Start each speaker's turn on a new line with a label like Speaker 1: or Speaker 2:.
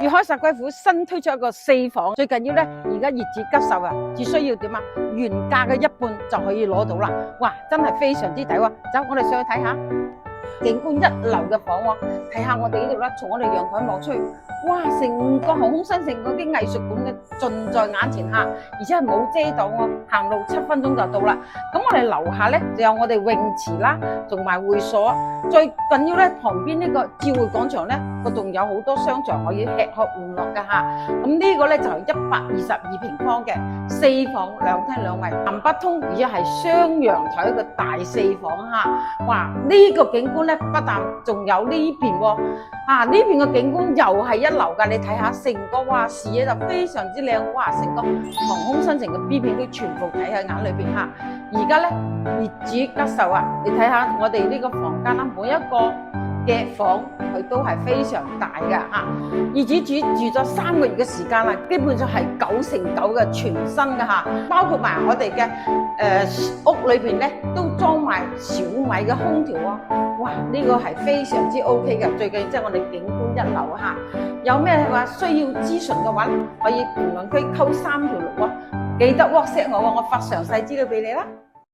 Speaker 1: 粵海煞龜府新推出一個4房，最緊要咧，而家業主急售啊，只需要點啊？原價嘅一半就可以攞到啦！哇，真係非常之抵喎！走，我哋上去睇下景觀一流嘅房喎，睇下我哋呢度啦，從我哋陽台望出去，哇，成個航空新城嗰啲藝術館嘅盡在眼前嚇，而且係冇遮擋喎，行路7分鐘就到啦。咁我哋樓下咧就有我哋泳池啦，同埋會所，最緊要咧旁邊呢個召會廣場咧，嗰度有好多商場可以吃喝玩樂㗎嚇。咁呢個咧就係122平方嘅4房2廳2衛，南北通，而且係雙陽台一個大4房嚇。哇！呢個景觀咧不但仲有呢邊喎，呢邊嘅景觀又係一流㗎。你睇下成個哇視野就非常之靚，哇！成個航空新城嘅 B 片都全部睇喺眼裏邊嚇。而家咧業主急售啊！你睇下我哋呢個房間啦，每一個嘅房佢都係非常大嘅嚇。業主住咗3個月嘅時間啦，基本上係9成9嘅全新嘅嚇，包括埋我哋嘅屋裏邊咧都裝埋小米嘅空調啊！哇，呢個係非常之 OK 嘅，最緊要即係我哋景觀一流嚇。有咩話需要諮詢嘅話，可以評論區扣3條6啊，記得 WhatsApp 我，我發詳細資料俾你啦。